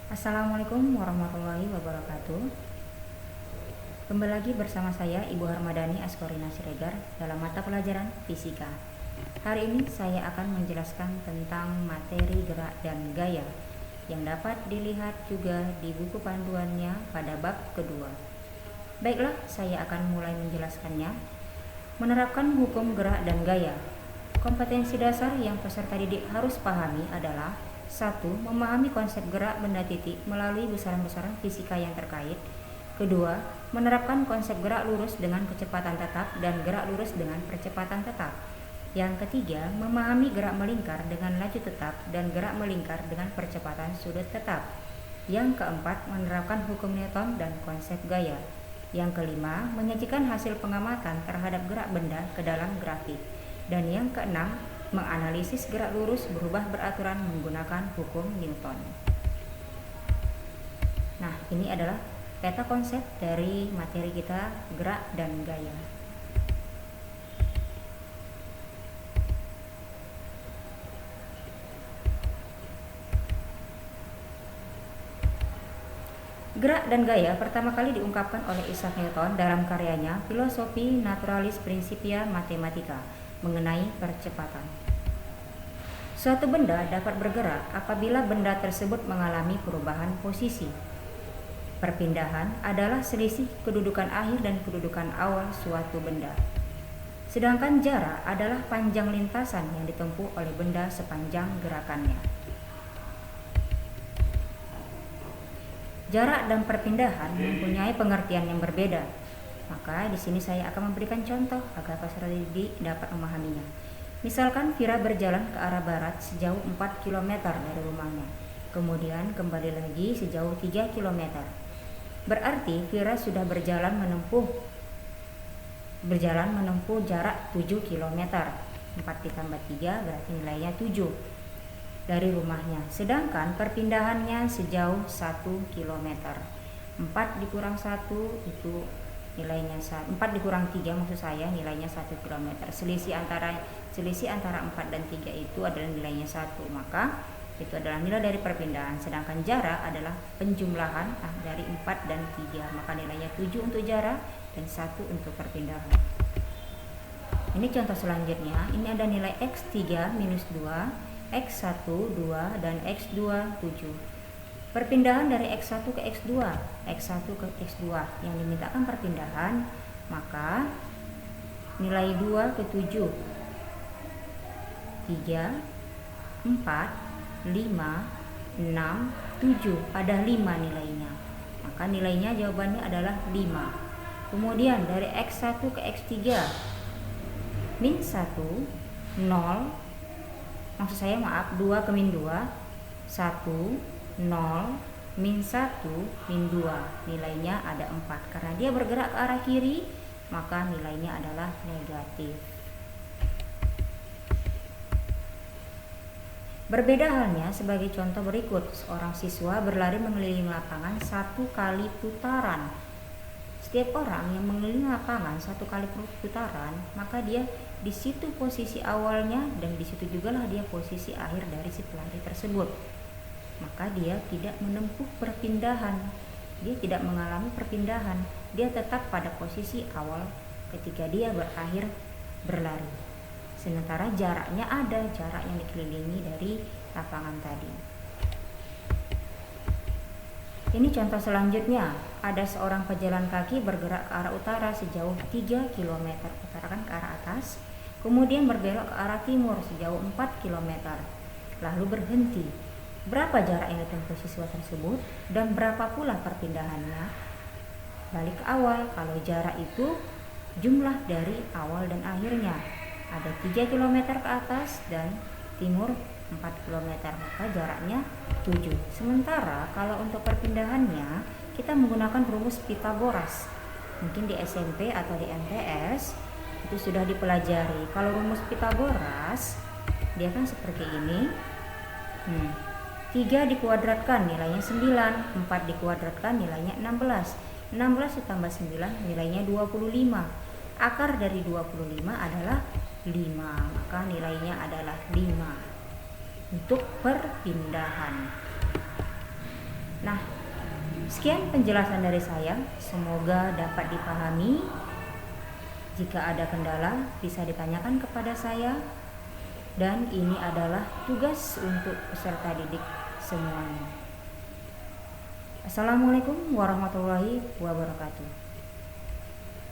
Assalamualaikum warahmatullahi wabarakatuh. Kembali lagi bersama saya Ibu Harmadani Askorina Siregar dalam mata pelajaran Fisika. Hari ini saya akan menjelaskan tentang materi gerak dan gaya yang dapat dilihat juga di buku panduannya pada bab kedua. Baiklah, saya akan mulai menjelaskannya. Menerapkan hukum gerak dan gaya. Kompetensi dasar yang peserta didik harus pahami adalah 1. Memahami konsep gerak benda titik melalui besaran-besaran fisika yang terkait. 2. Menerapkan konsep gerak lurus dengan kecepatan tetap dan gerak lurus dengan percepatan tetap. Yang ketiga, memahami gerak melingkar dengan laju tetap dan gerak melingkar dengan percepatan sudut tetap. Yang keempat, menerapkan hukum Newton dan konsep gaya. Yang kelima, menyajikan hasil pengamatan terhadap gerak benda ke dalam grafik. Dan yang keenam, menganalisis gerak lurus berubah beraturan menggunakan hukum Newton. Nah, ini adalah peta konsep dari materi kita gerak dan gaya. Gerak dan gaya pertama kali diungkapkan oleh Isaac Newton dalam karyanya Filosofi Naturalis Principia Mathematica mengenai percepatan. Suatu benda dapat bergerak apabila benda tersebut mengalami perubahan posisi. Perpindahan adalah selisih kedudukan akhir dan kedudukan awal suatu benda. Sedangkan jarak adalah panjang lintasan yang ditempuh oleh benda sepanjang gerakannya. Jarak dan perpindahan mempunyai pengertian yang berbeda. Maka di sini saya akan memberikan contoh agar peserta didik dapat memahaminya. Misalkan Vira berjalan ke arah barat sejauh 4 km dari rumahnya. Kemudian kembali lagi sejauh 3 km. Berarti Vira sudah berjalan menempuh jarak 7 km. 4 ditambah 3 berarti nilainya 7 dari rumahnya. Sedangkan perpindahannya sejauh 1 km. 4 dikurang 1 itu nilainya 4 dikurang 3 maksud saya nilainya 1 km. Selisih antara 4 dan 3 itu adalah nilainya 1. Maka itu adalah nilai dari perpindahan. Sedangkan jarak adalah penjumlahan dari 4 dan 3. Maka nilainya 7 untuk jarak dan 1 untuk perpindahan. Ini contoh selanjutnya. Ini ada nilai X3 minus 2, X1 2 dan X2 7. Perpindahan dari X1 ke X2, X1 ke X2 yang dimintakan perpindahan, maka nilai 2 ke 7, 3, 4, 5, 6, 7, ada 5 nilainya. Maka nilainya jawabannya adalah 5. Kemudian dari X1 ke X3, min 1, 0, maksud saya 2 ke min 2, 1, 0, min 1, min 2, nilainya ada 4. Karena dia bergerak ke arah kiri, maka nilainya adalah negatif. Berbeda halnya sebagai contoh berikut. Seorang siswa berlari mengelilingi lapangan 1 kali putaran. Setiap orang yang mengelilingi lapangan 1 kali putaran, maka dia di situ posisi awalnya dan di situ jugalah dia posisi akhir dari si pelari tersebut. Maka dia tidak menempuh perpindahan. Dia tidak mengalami perpindahan. Dia tetap pada posisi awal ketika dia berakhir berlari. Sementara jaraknya ada, jarak yang dikelilingi dari lapangan tadi. Ini contoh selanjutnya. Ada seorang pejalan kaki bergerak ke arah utara sejauh 3 km. Utara kan ke arah atas. Kemudian berbelok ke arah timur sejauh 4 km. Lalu berhenti. Berapa jarak yang ditempuh siswa tersebut dan berapa pula perpindahannya? Balik ke awal, kalau jarak itu jumlah dari awal dan akhirnya. Ada 3 km ke atas dan timur 4 km, maka jaraknya 7. Sementara kalau untuk perpindahannya kita menggunakan rumus Pythagoras. Mungkin di SMP atau di MTS itu sudah dipelajari. Kalau rumus Pythagoras dia kan seperti ini. 3 dikuadratkan nilainya 9, 4 dikuadratkan nilainya 16. 16 ditambah 9 nilainya 25. Akar dari 25 adalah 5, maka nilainya adalah 5 untuk perpindahan. Nah, sekian penjelasan dari saya, semoga dapat dipahami. Jika ada kendala bisa ditanyakan kepada saya, dan ini adalah tugas untuk peserta didik semuanya. Assalamualaikum warahmatullahi wabarakatuh.